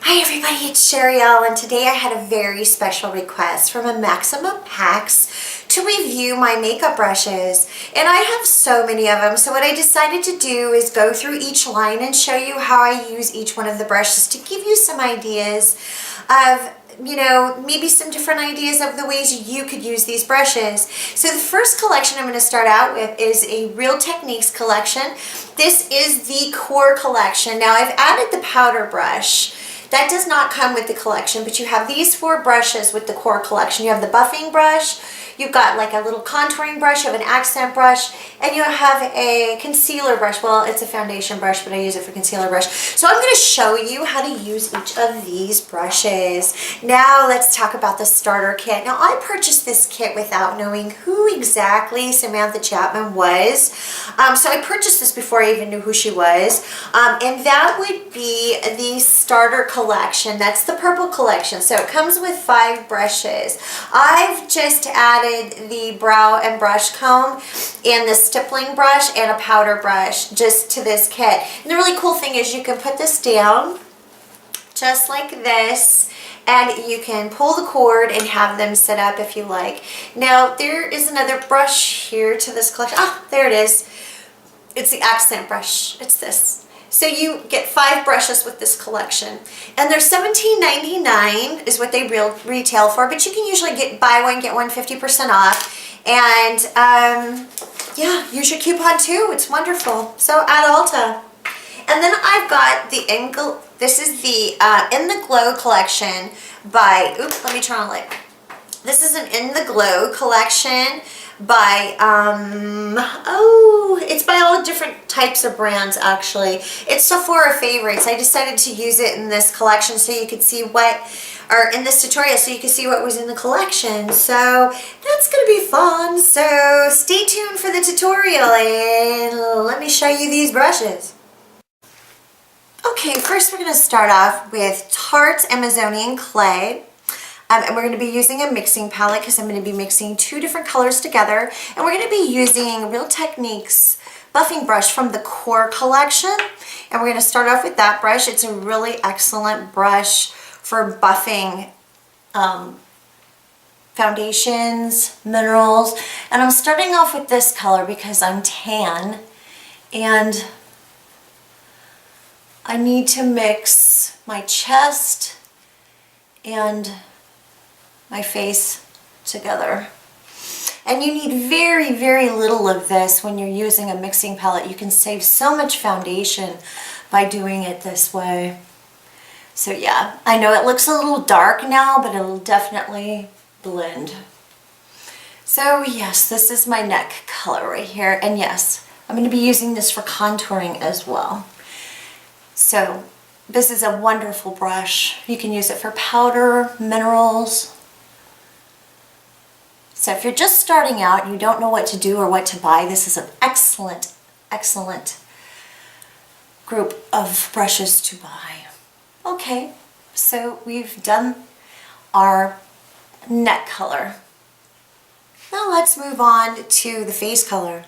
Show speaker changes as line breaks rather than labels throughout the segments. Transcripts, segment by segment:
Hi everybody, it's Sherrielle, and today I had a very special request from a Maximum Packs to review my makeup brushes. And I have so many of them, so what I decided to do is go through each line and show you how I use each one of the brushes to give you some ideas of, maybe some different ideas of the ways you could use these brushes. So the first collection I'm going to start out with is a Real Techniques collection. This is the core collection. Now I've added the powder brush. That does not come with the collection, but you have these 4 brushes with the core collection. You have the buffing brush, you've got like a little contouring brush, you have an accent brush, and you have a concealer brush. Well, it's a foundation brush, but I use it for concealer brush. So I'm going to show you how to use each of these brushes. Now let's talk about the starter kit. Now I purchased this kit without knowing who exactly Samantha Chapman was. So I purchased this before I even knew who she was. And that would be the starter collection. That's the purple collection. So it comes with 5 brushes. I've just added the brow and brush comb and the stippling brush and a powder brush just to this kit. And the really cool thing is you can put this down just like this, and you can pull the cord and have them sit up if you like. Now there is another brush here to this collection. Ah, there it is. It's the accent brush. It's this. So you get 5 brushes with this collection, and they're $17.99 is what they retail for, but you can usually buy one, get one 50% off. And yeah, use your coupon too. It's wonderful. So at Ulta. And then I've got the this is the In the Glow collection by, oops, let me turn on the light. This is an In the Glow collection by, it's by all different types of brands actually. It's Sephora favorites. I decided to use it in this collection so you could see or in this tutorial so you can see what was in the collection. So that's going to be fun. So stay tuned for the tutorial and let me show you these brushes. Okay, first we're going to start off with Tarte Amazonian Clay. And we're going to be using a mixing palette because I'm going to be mixing 2 different colors together. And we're going to be using Real Techniques buffing brush from the core collection. And we're going to start off with that brush. It's a really excellent brush for buffing foundations, minerals. And I'm starting off with this color because I'm tan. And I need to mix my chest and my face together. And you need very, very little of this when you're using a mixing palette. You can save so much foundation by doing it this way. So yeah, I know it looks a little dark now, but it'll definitely blend. So yes, this is my neck color right here. And yes, I'm going to be using this for contouring as well. So this is a wonderful brush. You can use it for powder, minerals. So if you're just starting out and you don't know what to do or what to buy, this is an excellent, excellent group of brushes to buy. Okay, so we've done our neck color. Now let's move on to the face color.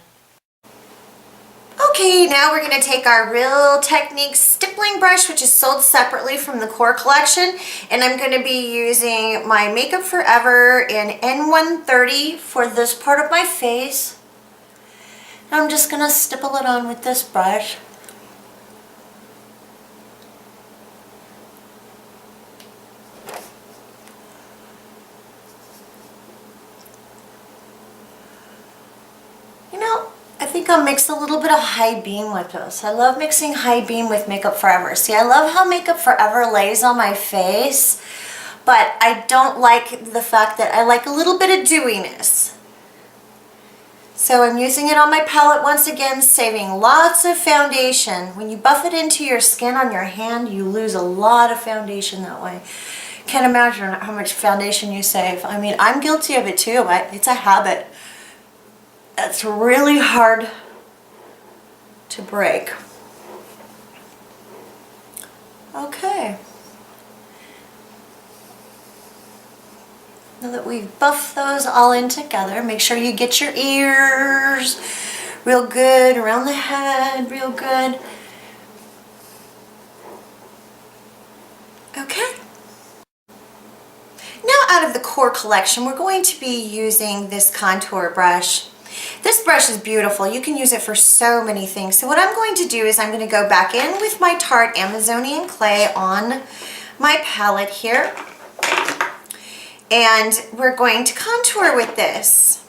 Okay, now we're going to take our Real Techniques stippling brush, which is sold separately from the core collection, and I'm going to be using my Makeup Forever in N130 for this part of my face. And I'm just going to stipple it on with this brush. I think I'll mix a little bit of High Beam with this. I love mixing High Beam with Makeup Forever. See, I love how Makeup Forever lays on my face, but I don't like the fact that I like a little bit of dewiness. So I'm using it on my palette once again, saving lots of foundation. When you buff it into your skin on your hand, you lose a lot of foundation that way. Can't imagine how much foundation you save. I mean, I'm guilty of it too. It's a habit. That's really hard to break. Okay. Now that we've buffed those all in together, make sure you get your ears real good, around the head real good. out of the Core collection, we're going to be using this contour brush. This brush is beautiful. You can use it for so many things. So what I'm going to do is I'm going to go back in with my Tarte Amazonian Clay on my palette here. And we're going to contour with this.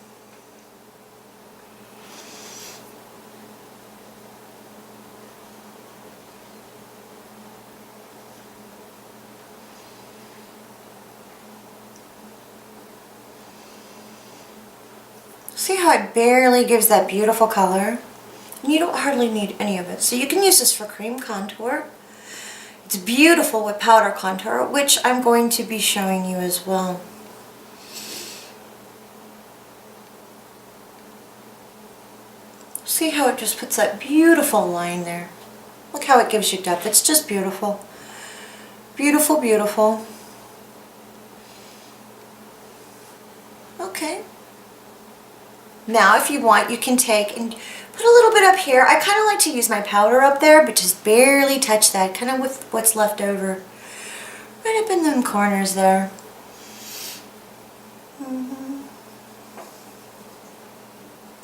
See how it barely gives that beautiful color? And you don't hardly need any of it. So you can use this for cream contour. It's beautiful with powder contour, which I'm going to be showing you as well. See how it just puts that beautiful line there? Look how it gives you depth. It's just beautiful. Beautiful, beautiful. Okay. Now if you want, you can take and put a little bit up here. I kind of like to use my powder up there, but just barely touch that, kind of with what's left over. Right up in them corners there.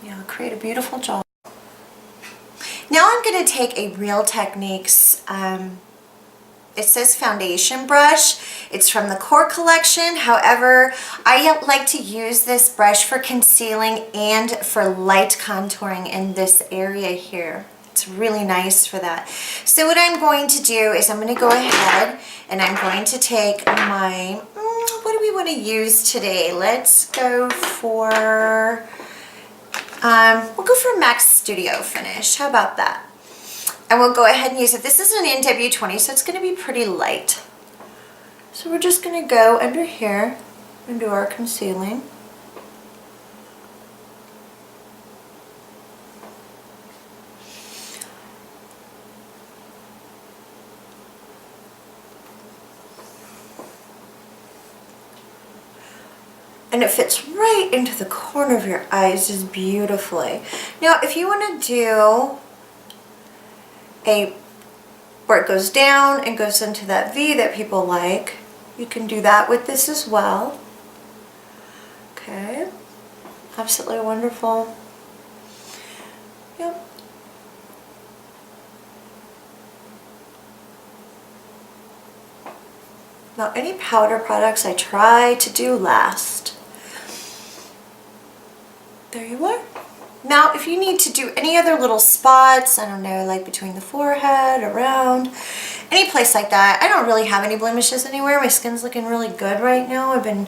Yeah, create a beautiful jaw. Now I'm going to take a Real Techniques, it says foundation brush. It's from the Core collection. However, I like to use this brush for concealing and for light contouring in this area here. It's really nice for that. So what I'm going to do is I'm going to go ahead and I'm going to take my, what do we want to use today? Let's go for, we'll go for Max Studio Finish. How about that? And we'll go ahead and use it. This is an NW20, so it's going to be pretty light. So we're just going to go under here and do our concealing. And it fits right into the corner of your eyes just beautifully. Now, if you want to do where it goes down and goes into that V that people like, you can do that with this as well. Okay, absolutely wonderful. Yep. Now any powder products I try to do last. There you are. Now, if you need to do any other little spots, I don't know, like between the forehead, around, any place like that. I don't really have any blemishes anywhere. My skin's looking really good right now. I've been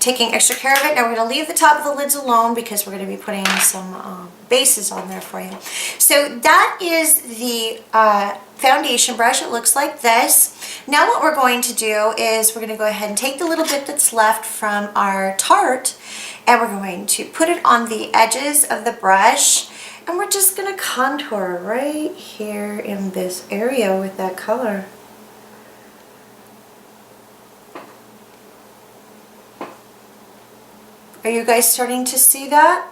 taking extra care of it. Now we're going to leave the top of the lids alone because we're going to be putting some bases on there for you. So that is the foundation brush. It looks like this. Now what we're going to do is we're going to go ahead and take the little bit that's left from our Tarte and we're going to put it on the edges of the brush and we're just going to contour right here in this area with that color. Are you guys starting to see that?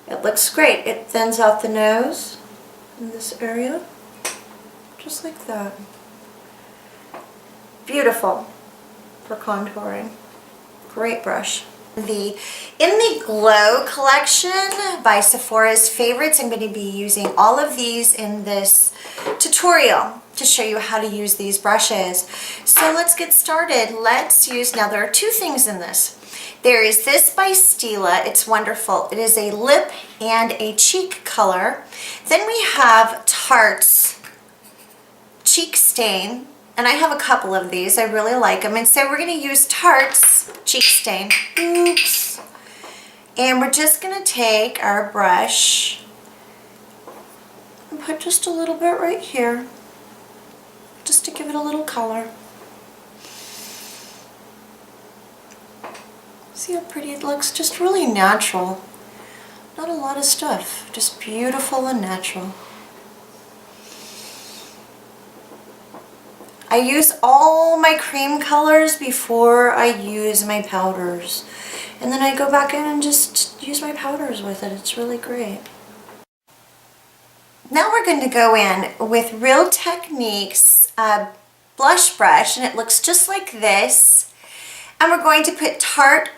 It looks great. It thins out the nose in this area, just like that. Beautiful for contouring. Great brush. In the Glow collection by Sephora's Favorites, I'm going to be using all of these in this tutorial to show you how to use these brushes. So let's get started. Let's use, now there are two things in this. There is this by Stila. It's wonderful. It is a lip and a cheek color. Then we have Tarte's Cheek Stain. And I have a couple of these. I really like them. And so we're going to use Tarte's Cheek Stain. Oops. And we're just going to take our brush and put just a little bit right here, just to give it a little color. See how pretty it looks? Just really natural. Not a lot of stuff. Just beautiful and natural. I use all my cream colors before I use my powders. And then I go back in and just use my powders with it. It's really great. Now we're going to go in with Real Techniques blush brush, and it looks just like this. And we're going to put Tarte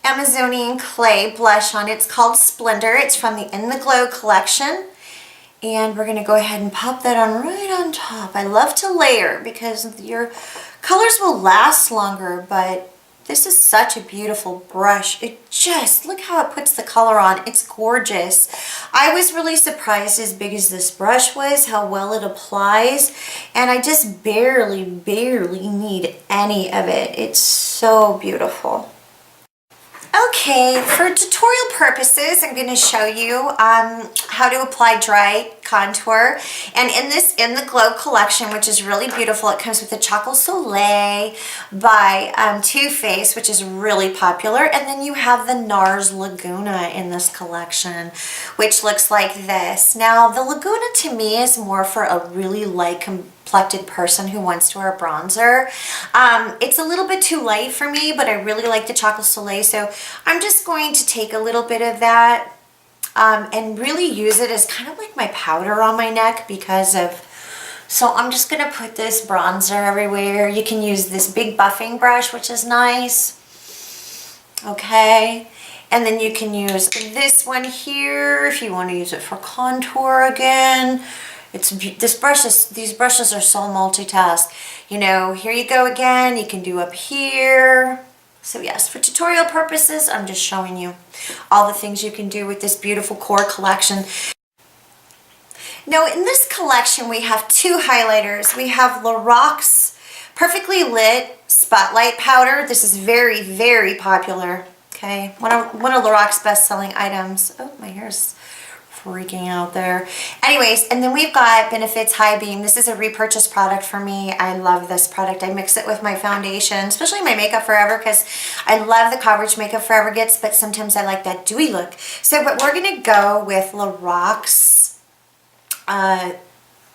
Amazonian Clay blush on. It's called Splendor. It's from the In the Glow collection. And we're going to go ahead and pop that on right on top. I love to layer because your colors will last longer, but this is such a beautiful brush. It just, look how it puts the color on. It's gorgeous. I was really surprised as big as this brush was, how well it applies. And I just barely need any of it. It's so beautiful. Okay, for tutorial purposes, I'm going to show you how to apply dry contour. And in this In the Glow collection, which is really beautiful, it comes with the Chocolate Soleil by Too Faced, which is really popular. And then you have the NARS Laguna in this collection, which looks like this. Now, the Laguna to me is more for a really light complected person who wants to wear a bronzer. It's a little bit too light for me, but I really like the Chocolate Soleil, so I'm just going to take a little bit of that and really use it as kind of like my powder on my neck so I'm just going to put this bronzer everywhere. You can use this big buffing brush, which is nice. Okay. And then you can use this one here if you want to use it for contour again. These brushes are so multitask. You know, here you go again. You can do up here. So yes, for tutorial purposes, I'm just showing you all the things you can do with this beautiful core collection. Now in this collection, we have two highlighters. We have Lorac Perfectly Lit Spotlight Powder. This is very popular. Okay, one of Lorac's best-selling items. Oh, my hair's freaking out there. Anyways, and then we've got Benefits High Beam. This is a repurchase product for me. I love this product. I mix it with my foundation, especially my Makeup Forever, because I love the coverage Makeup Forever gets, but sometimes I like that dewy look. So, but we're going to go with Lorac's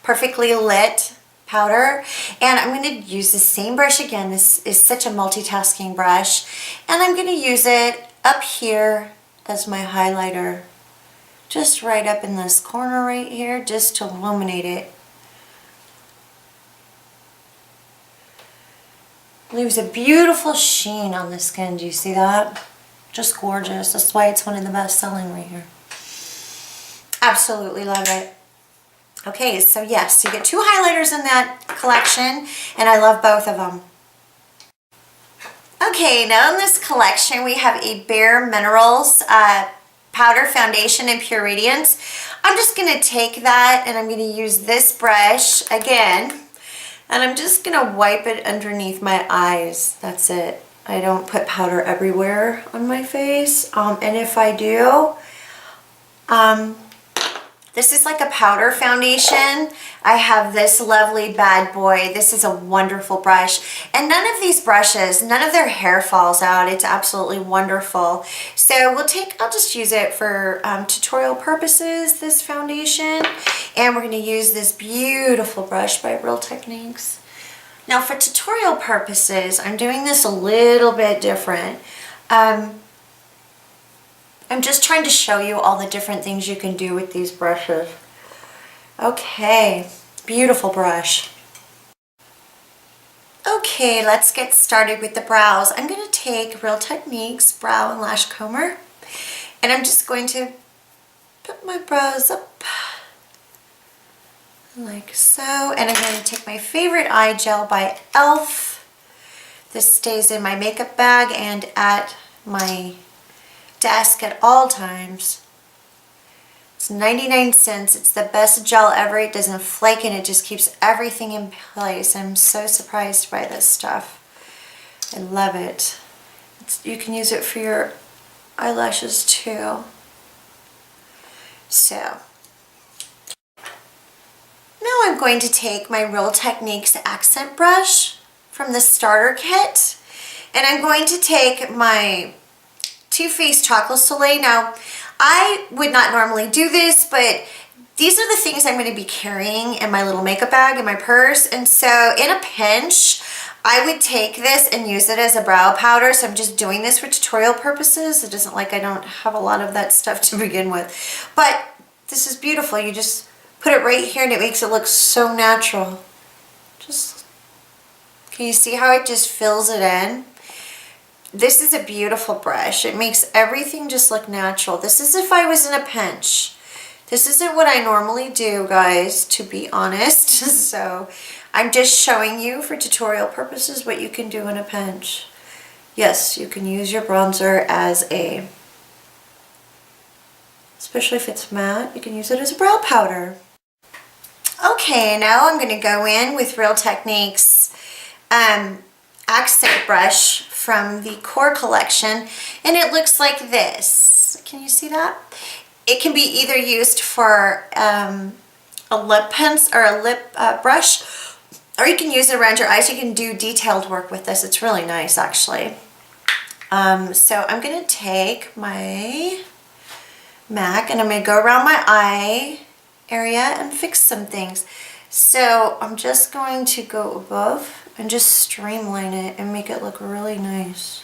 Perfectly Lit powder, and I'm going to use the same brush again. This is such a multitasking brush, and I'm going to use it up here as my highlighter. Just right up in this corner right here, just to illuminate it. Leaves a beautiful sheen on the skin. Do you see that? Just gorgeous. That's why it's one of the best selling right here. Absolutely love it. Okay, so yes, you get two highlighters in that collection, and I love both of them. Okay, now in this collection, we have a Bare Minerals powder foundation in Pure Radiance. I'm just going to take that and I'm going to use this brush again, and I'm just going to wipe it underneath my eyes. That's it. I don't put powder everywhere on my face, and if I do, this is like a powder foundation. I have this lovely Bad Boy. This is a wonderful brush. And none of these brushes, none of their hair falls out. It's absolutely wonderful. So I'll just use it for tutorial purposes, this foundation. And we're going to use this beautiful brush by Real Techniques. Now for tutorial purposes, I'm doing this a little bit different. I'm just trying to show you all the different things you can do with these brushes. Okay, beautiful brush. Okay, let's get started with the brows. I'm going to take Real Techniques Brow and Lash Comber, and I'm just going to put my brows up like so, and I'm going to take my favorite eye gel by e.l.f. This stays in my makeup bag and at my desk at all times. It's 99 cents. It's the best gel ever. It doesn't flake and it just keeps everything in place. I'm so surprised by this stuff. I love it. You can use it for your eyelashes too. So now I'm going to take my Real Techniques accent brush from the starter kit, and I'm going to take my Too Faced Chocolate Soleil. Now, I would not normally do this, but these are the things I'm going to be carrying in my little makeup bag in my purse, and so in a pinch, I would take this and use it as a brow powder. So I'm just doing this for tutorial purposes. It isn't like I don't have a lot of that stuff to begin with, but this is beautiful. You just put it right here and it makes it look so natural. Can you see how it just fills it in? This is a beautiful brush. It makes everything just look natural. This is if I was in a pinch. This isn't what I normally do, guys, to be honest. So I'm just showing you for tutorial purposes what you can do in a pinch. Yes, you can use your bronzer as a, especially if it's matte, you can use it as a brow powder. Okay, now I'm going to go in with Real Techniques accent brush from the Core collection, and it looks like this. Can you see that? It can be either used for a lip pencil or a lip brush, or you can use it around your eyes. You can do detailed work with this. It's really nice, actually. So I'm going to take my MAC and I'm going to go around my eye area and fix some things. So I'm just going to go above and just streamline it and make it look really nice.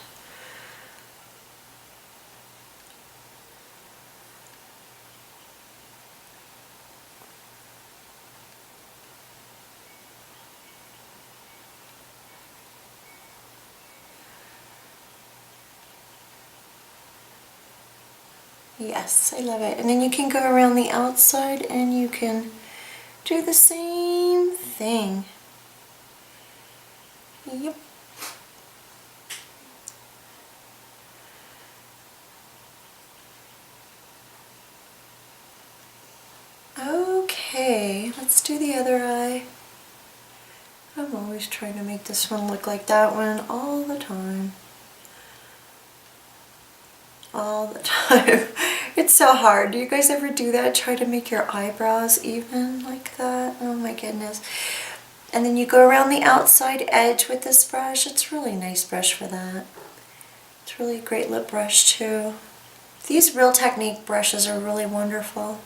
Yes, I love it. And then you can go around the outside and you can do the same thing. Yep. Okay, let's do the other eye. I'm always trying to make this one look like that one all the time. All the time. It's so hard. Do you guys ever do that? Try to make your eyebrows even like that? Oh my goodness. And then you go around the outside edge with this brush. It's a really nice brush for that. It's really a great lip brush too. These Real Technique brushes are really wonderful.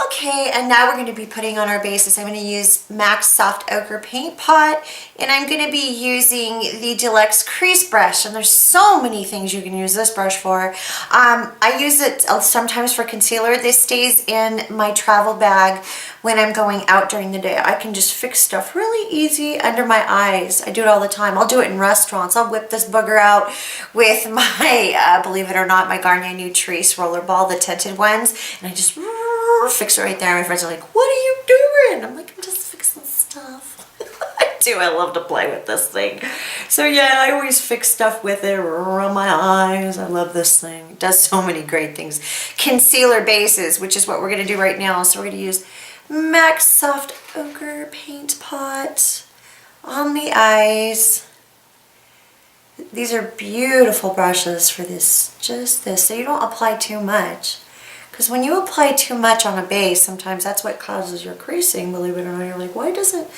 Okay, and now we're going to be putting on our bases. I'm going to use MAC Soft Ochre Paint Pot, and I'm going to be using the Deluxe Crease Brush, and there's so many things you can use this brush for. I use it sometimes for concealer. This stays in my travel bag when I'm going out during the day. I can just fix stuff really easy under my eyes. I do it all the time. I'll do it in restaurants. I'll whip this booger out with my, believe it or not, my Garnier Nutrice Rollerball, the tinted ones, and I just fix it right there. My friends are like, what are you doing? I'm like, I'm just fixing stuff. I do. I love to play with this thing. So yeah, I always fix stuff with it around my eyes. I love this thing. It does so many great things. Concealer bases, which is what we're going to do right now. So we're going to use MAC Soft Ochre Paint Pot on the eyes. These are beautiful brushes for this, just this. So you don't apply too much. Because when you apply too much on a base, sometimes that's what causes your creasing, believe it or not. You're like, why doesn't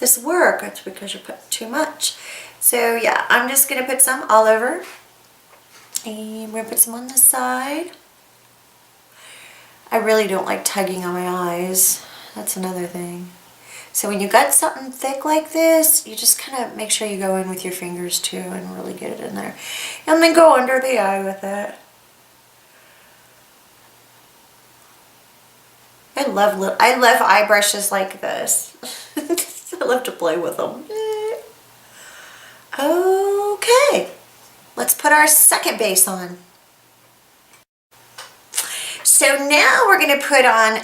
this work? It's because you put too much. So yeah, I'm just going to put some all over. And we're going to put some on the side. I really don't like tugging on my eyes. That's another thing. So when you got something thick like this, you just kind of make sure you go in with your fingers too and really get it in there. And then go under the eye with it. I love eye brushes like this. I love to play with them. Okay, let's put our second base on. So now we're going to put on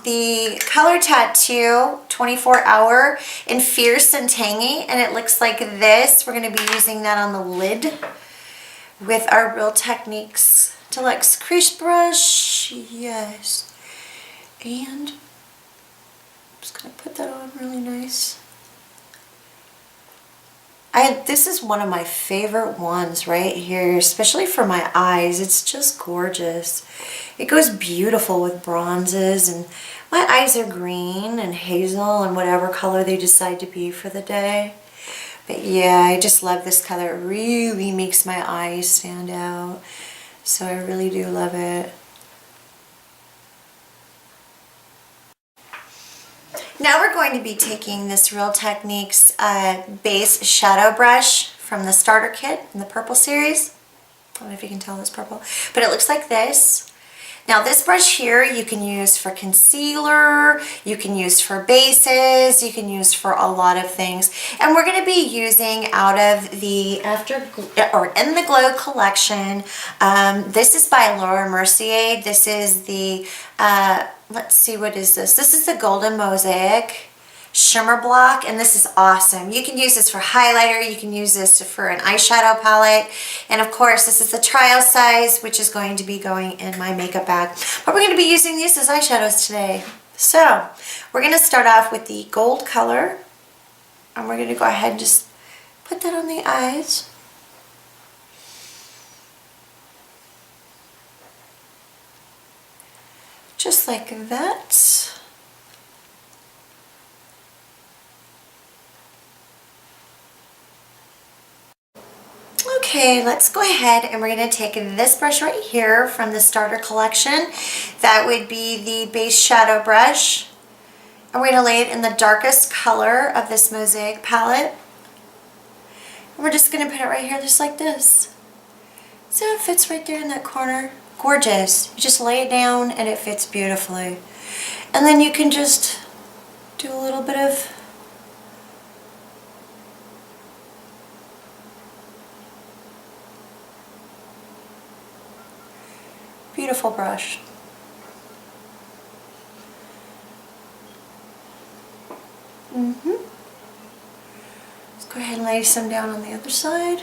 the Color Tattoo 24-hour in Fierce and Tangy, and it looks like this. We're going to be using that on the lid with our Real Techniques Deluxe Crease Brush. Yes. And I'm just going to put that on really nice. This is one of my favorite ones right here, especially for my eyes. It's just gorgeous. It goes beautiful with bronzes, and my eyes are green and hazel and whatever color they decide to be for the day. But yeah, I just love this color. It really makes my eyes stand out. So I really do love it. Now we're going to be taking this Real Techniques base shadow brush from the starter kit in the purple series. I don't know if you can tell it's purple, but it looks like this. Now this brush here you can use for concealer, you can use for bases, you can use for a lot of things. And we're going to be using out of the In the Glow collection. This is by Laura Mercier. This is the, let's see, what is this? This is the Golden Mosaic Shimmer Block, and this is awesome. You can use this for highlighter, you can use this for an eyeshadow palette, and of course this is the trial size, which is going to be going in my makeup bag. But we're going to be using these as eyeshadows today. So we're going to start off with the gold color, and we're going to go ahead and just put that on the eyes. Just like that. Okay, let's go ahead and we're going to take this brush right here from the starter collection. That would be the base shadow brush. And we're going to lay it in the darkest color of this Mosaic palette. And we're just going to put it right here just like this. So it fits right there in that corner. Gorgeous. You just lay it down and it fits beautifully. And then you can just do a little bit of beautiful brush. Let's go ahead and lay some down on the other side.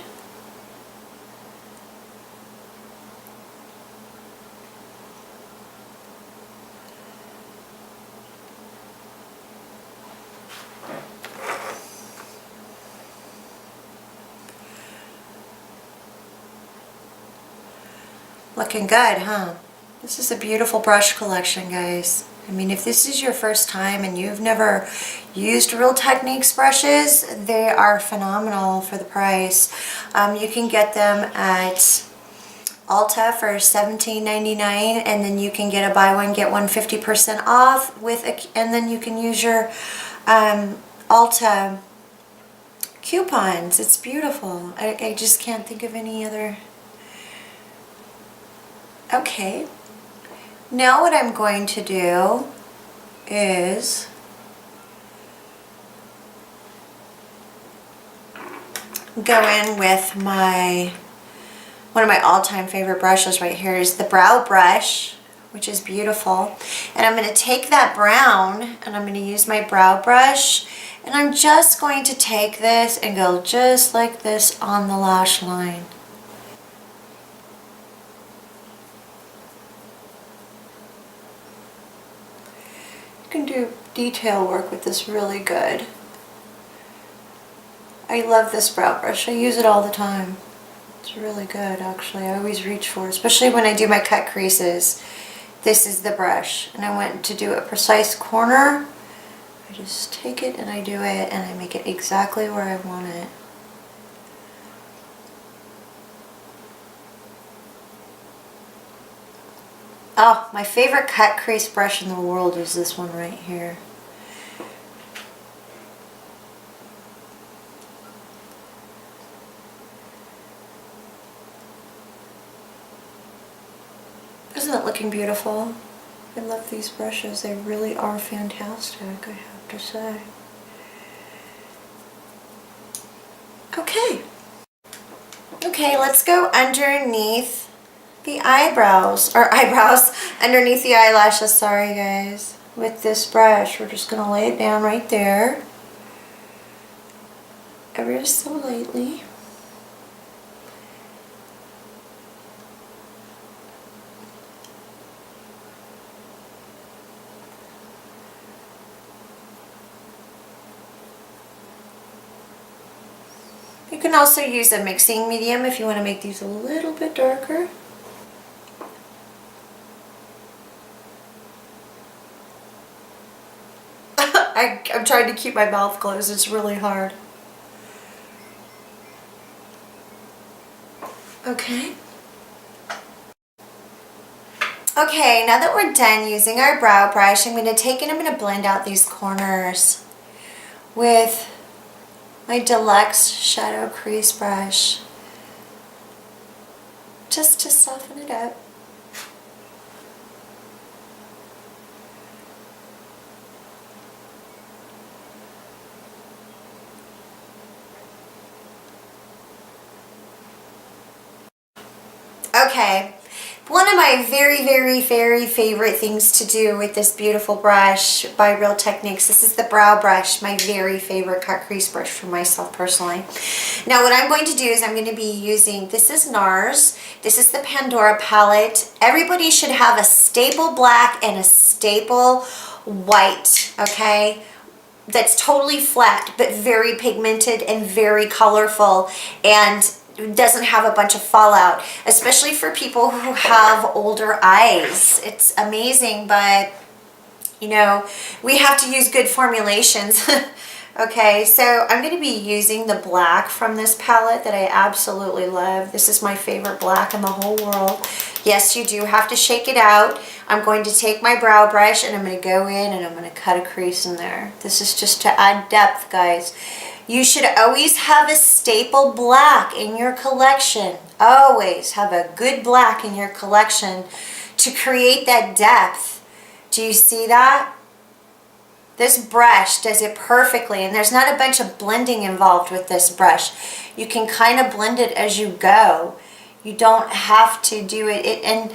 Looking good, huh? This is a beautiful brush collection, guys. I mean, if this is your first time and you've never used Real Techniques brushes, they are phenomenal for the price. You can get them at Ulta for $17.99, and then you can get a buy one get one 50% off with and then you can use your Ulta coupons. It's beautiful. I just can't think of any other. Okay, now what I'm going to do is go in with one of my all-time favorite brushes right here is the brow brush, which is beautiful. And I'm going to take that brown and I'm going to use my brow brush, and I'm just going to take this and go just like this on the lash line. You can do detail work with this really good. I love this brow brush. I use it all the time. It's really good, actually. I always reach for it, especially when I do my cut creases. This is the brush, and I want to do a precise corner. I just take it and I do it, and I make it exactly where I want it. Oh, my favorite cut crease brush in the world is this one right here. Isn't it looking beautiful? I love these brushes. They really are fantastic, I have to say. Okay. Okay, let's go underneath the eyebrows, underneath the eyelashes, sorry guys. With this brush, we're just going to lay it down right there, ever so lightly. You can also use a mixing medium if you want to make these a little bit darker. I'm trying to keep my mouth closed. It's really hard. Okay. Okay, now that we're done using our brow brush, I'm going to take and I'm going to blend out these corners with my Deluxe Shadow Crease Brush, just to soften it up. Okay, one of my very, very, very favorite things to do with this beautiful brush by Real Techniques, this is the brow brush, my very favorite cut crease brush for myself personally. Now what I'm going to do is I'm going to be using, this is NARS, this is the Pandora palette. Everybody should have a staple black and a staple white, okay? That's totally flat but very pigmented and very colorful and doesn't have a bunch of fallout, especially for people who have older eyes. It's amazing, but you know, we have to use good formulations. Okay, so I'm going to be using the black from this palette that I absolutely love. This is my favorite black in the whole world. Yes, you do have to shake it out. I'm going to take my brow brush and I'm going to go in and I'm going to cut a crease in there. This is just to add depth, guys. You should always have a staple black in your collection. Always have a good black in your collection to create that depth. Do you see that? This brush does it perfectly, and there's not a bunch of blending involved with this brush. You can kind of blend it as you go. You don't have to do it. And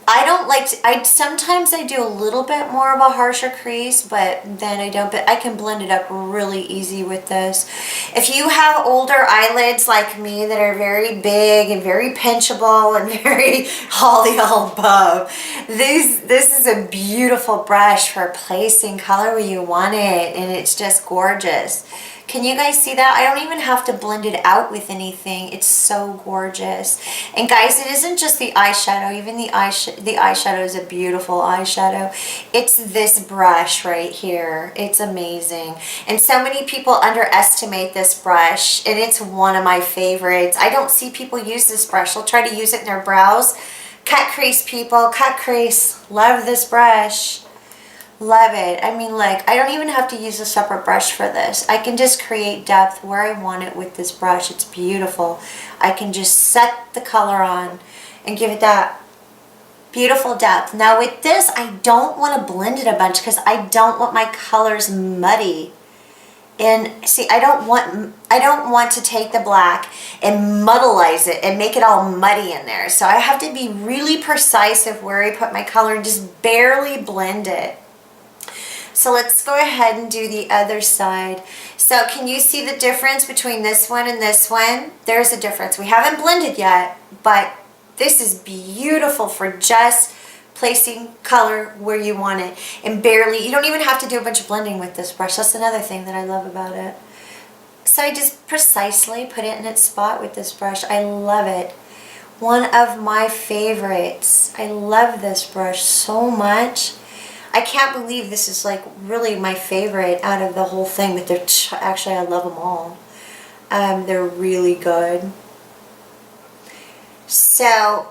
I don't like to, sometimes I do a little bit more of a harsher crease, but then I don't, but I can blend it up really easy with this. If you have older eyelids like me that are very big and very pinchable and very all the above, this is a beautiful brush for placing color where you want it, and it's just gorgeous. Can you guys see that? I don't even have to blend it out with anything. It's so gorgeous. And guys, it isn't just the eyeshadow. Even the eyeshadow is a beautiful eyeshadow. It's this brush right here. It's amazing. And so many people underestimate this brush, and it's one of my favorites. I don't see people use this brush. They'll try to use it in their brows. Cut crease, people. Cut crease. Love this brush. Love it. I mean, like, I don't even have to use a separate brush for this. I can just create depth where I want it with this brush. It's beautiful. I can just set the color on and give it that beautiful depth. Now with this, I don't want to blend it a bunch because I don't want my colors muddy. And see, I don't want to take the black and muddleize it and make it all muddy in there. So I have to be really precise of where I put my color and just barely blend it. So let's go ahead and do the other side. So can you see the difference between this one and this one? There's a difference. We haven't blended yet, but this is beautiful for just placing color where you want it. And barely, you don't even have to do a bunch of blending with this brush. That's another thing that I love about it. So I just precisely put it in its spot with this brush. I love it. One of my favorites. I love this brush so much. I can't believe this is like really my favorite out of the whole thing, but they're actually, I love them all. They're really good. So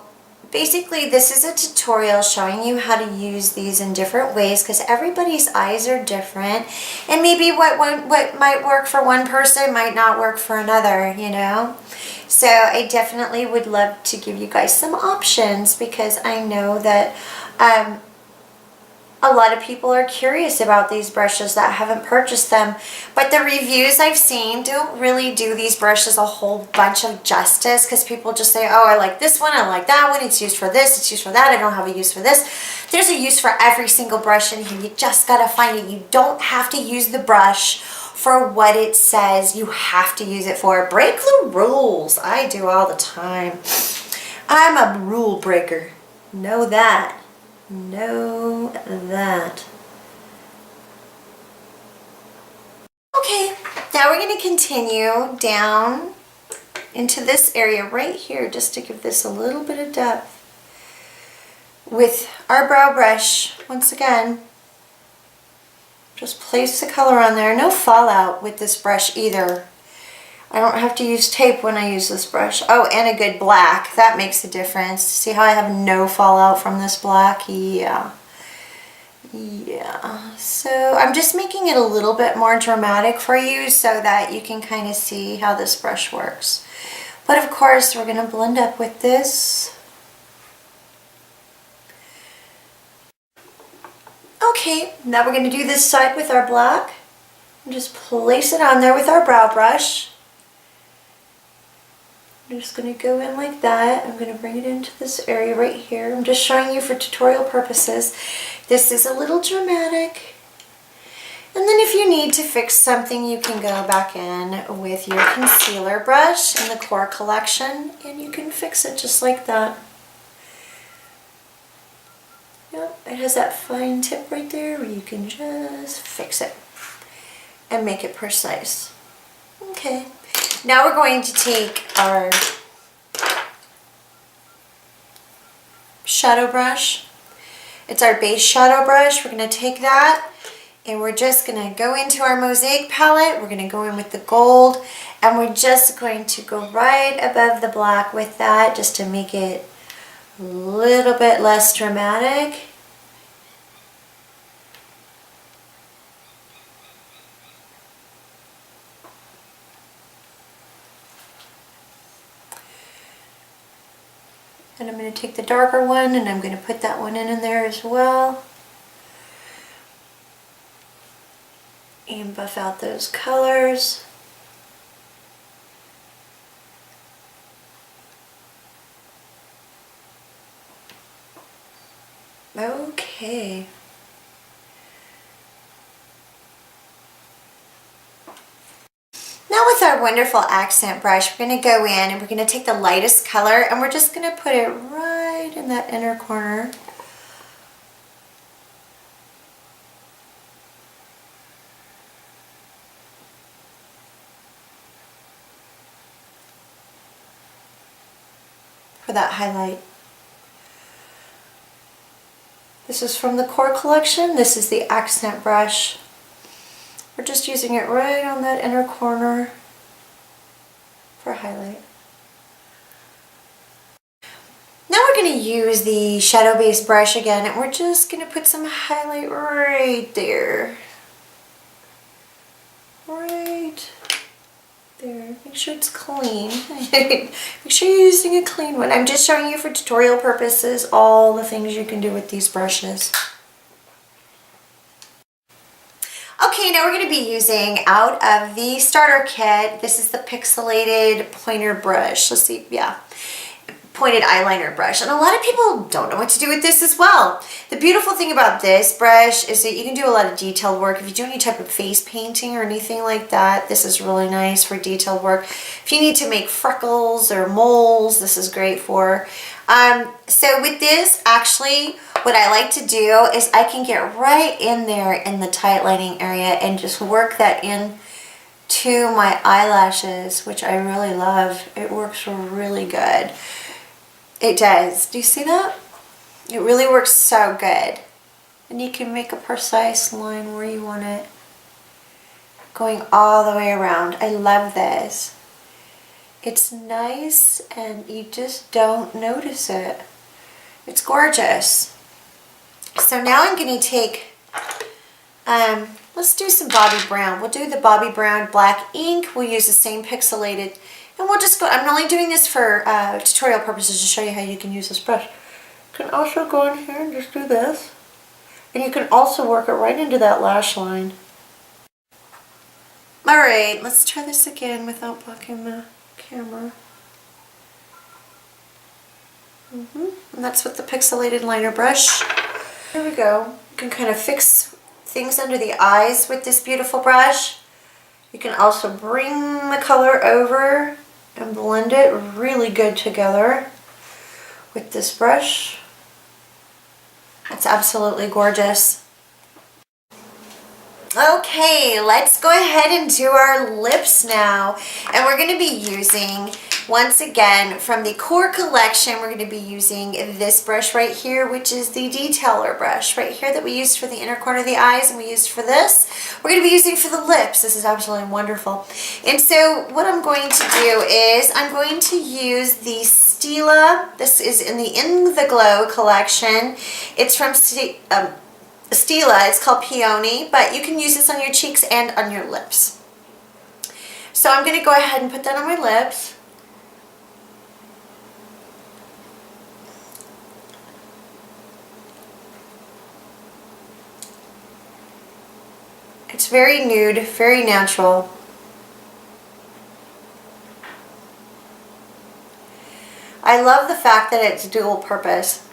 basically this is a tutorial showing you how to use these in different ways because everybody's eyes are different, and maybe what might work for one person might not work for another, you know. So I definitely would love to give you guys some options because I know that a lot of people are curious about these brushes that haven't purchased them, but the reviews I've seen don't really do these brushes a whole bunch of justice because people just say, oh, I like this one, I like that one, it's used for this, it's used for that, I don't have a use for this. There's a use for every single brush in here. You just gotta find it. You don't have to use the brush for what it says you have to use it for. Break the rules. I do all the time. I'm a rule breaker. Know that. Know that. Okay, now we're going to continue down into this area right here just to give this a little bit of depth with our brow brush. Once again, just place the color on there. No fallout with this brush either. I don't have to use tape when I use this brush. Oh, and a good black. That makes a difference. See how I have no fallout from this black? Yeah. Yeah. So I'm just making it a little bit more dramatic for you so that you can kind of see how this brush works. But of course, we're going to blend up with this. Okay, now we're going to do this side with our black. And just place it on there with our brow brush. I'm just going to go in like that. I'm going to bring it into this area right here. I'm just showing you for tutorial purposes. This is a little dramatic. And then if you need to fix something, you can go back in with your concealer brush in the Core collection and you can fix it just like that. Yep, it has that fine tip right there where you can just fix it and make it precise. Okay. Now we're going to take our shadow brush. It's our base shadow brush. We're going to take that and we're just going to go into our Mosaic palette. We're going to go in with the gold and we're just going to go right above the black with that just to make it a little bit less dramatic. And I'm going to take the darker one and I'm going to put that one in there as well. And buff out those colors. Okay. Now with our wonderful accent brush, we're going to go in and we're going to take the lightest color and we're just going to put it right in that inner corner. For that highlight. This is from the Core collection. This is the accent brush. We're just using it right on that inner corner for highlight. Now we're going to use the shadow base brush again and we're just going to put some highlight right there. Right there. Make sure it's clean. Make sure you're using a clean one. I'm just showing you for tutorial purposes all the things you can do with these brushes. Okay, now we're going to be using out of the starter kit. This is the pixelated pointer brush. Let's see, yeah, pointed eyeliner brush. And a lot of people don't know what to do with this as well. The beautiful thing about this brush is that you can do a lot of detailed work. If you do any type of face painting or anything like that, this is really nice for detailed work. If you need to make freckles or moles, this is great for. So with this, actually, what I like to do is I can get right in there in the tight lining area and just work that in to my eyelashes, which I really love. It works really good. It does. Do you see that? It really works so good. And you can make a precise line where you want it, going all the way around. I love this. It's nice and you just don't notice it. It's gorgeous. So now I'm going to take, let's do some Bobbi Brown. We'll do the Bobbi Brown black ink. We'll use the same pixelated, and we'll just go, I'm only doing this for tutorial purposes to show you how you can use this brush. You can also go in here and just do this. And you can also work it right into that lash line. Alright, let's try this again without blocking the camera. And that's with the pixelated liner brush. Here we go. You can kind of fix things under the eyes with this beautiful brush. You can also bring the color over and blend it really good together with this brush. It's absolutely gorgeous. Okay, let's go ahead and do our lips now. And we're going to be using, once again, from the Core collection, we're going to be using this brush right here, which is the detailer brush right here that we used for the inner corner of the eyes and we used for this. We're going to be using for the lips. This is absolutely wonderful. And so what I'm going to do is I'm going to use the Stila. This is in the Glow collection. It's from Stila, it's called Peony, but you can use this on your cheeks and on your lips. So I'm going to go ahead and put that on my lips. It's very nude, very natural. I love the fact that it's dual purpose.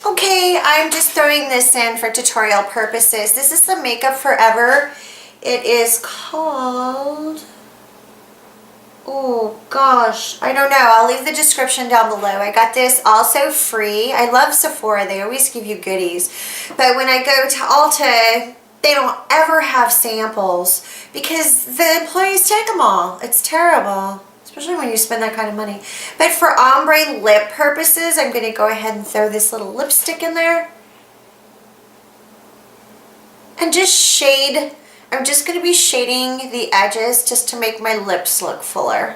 Okay, I'm just throwing this in for tutorial purposes. This is the Makeup Forever. It is called, oh gosh, I don't know. I'll leave the description down below. I got this also free. I love Sephora. They always give you goodies. But when I go to Ulta, they don't ever have samples because the employees take them all. It's terrible. Especially when you spend that kind of money. But for ombre lip purposes, I'm going to go ahead and throw this little lipstick in there. And just shade. I'm just going to be shading the edges just to make my lips look fuller.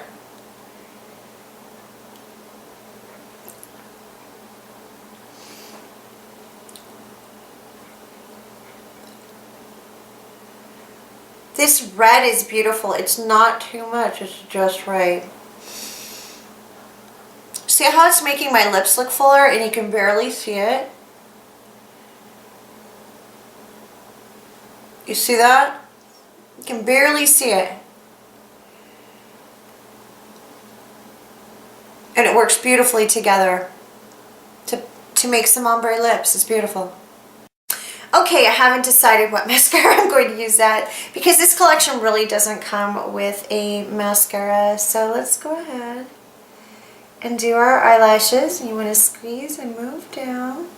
This red is beautiful. It's not too much. It's just right. See how it's making my lips look fuller and you can barely see it? You see that? You can barely see it. And it works beautifully together to make some ombre lips. It's beautiful. Okay, I haven't decided what mascara I'm going to use that because this collection really doesn't come with a mascara. So let's go ahead and do our eyelashes. You want to squeeze and move down.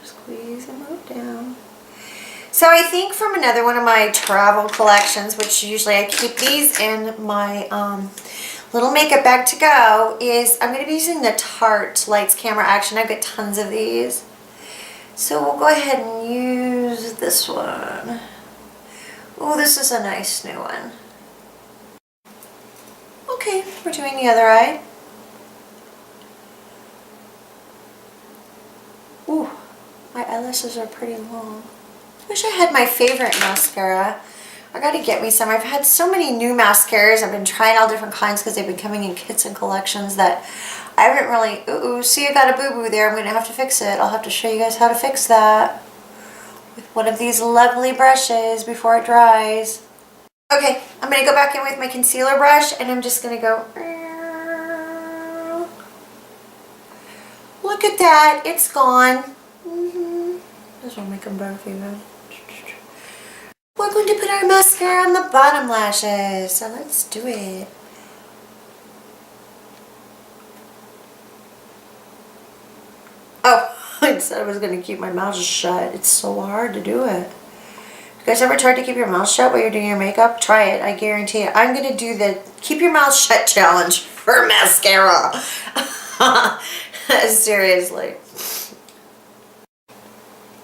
Squeeze and move down. So I think from another one of my travel collections, which usually I keep these in my little makeup bag to go, is I'm going to be using the Tarte Lights Camera Action. I've got tons of these. So we'll go ahead and use this one. Oh, this is a nice new one. Okay, we're doing the other eye. Ooh, my eyelashes are pretty long. Wish I had my favorite mascara. I gotta get me some. I've had so many new mascaras. I've been trying all different kinds because they've been coming in kits and collections that I haven't really, ooh, see I got a boo-boo there. I'm going to have to fix it. I'll have to show you guys how to fix that with one of these lovely brushes before it dries. Okay, I'm going to go back in with my concealer brush and I'm just going to go, look at that, it's gone. This will make them both even. We're going to put our mascara on the bottom lashes, so let's do it. Oh, I said I was going to keep my mouth shut. It's so hard to do it. You guys ever tried to keep your mouth shut while you're doing your makeup? Try it. I guarantee it. I'm going to do the keep your mouth shut challenge for mascara. Seriously.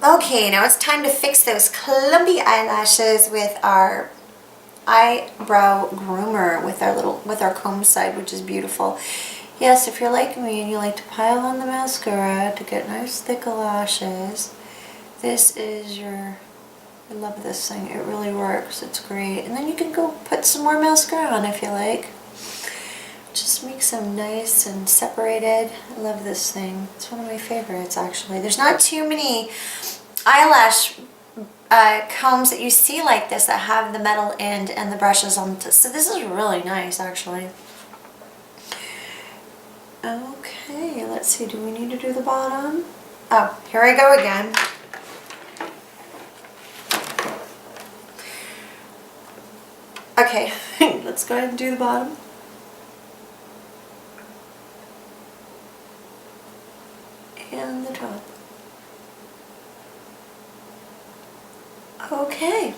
Okay, now it's time to fix those clumpy eyelashes with our eyebrow groomer with our comb side, which is beautiful. Yes, if you're like me and you like to pile on the mascara to get nice thick lashes, this is your, I love this thing. It really works. It's great. And then you can go put some more mascara on if you like. Just makes them nice and separated. I love this thing. It's one of my favorites actually. There's not too many eyelash combs that you see like this that have the metal end and the brushes on. So this is really nice actually. Okay, let's see, do we need to do the bottom? Oh, here I go again. Okay, let's go ahead and do the bottom. And the top. Okay.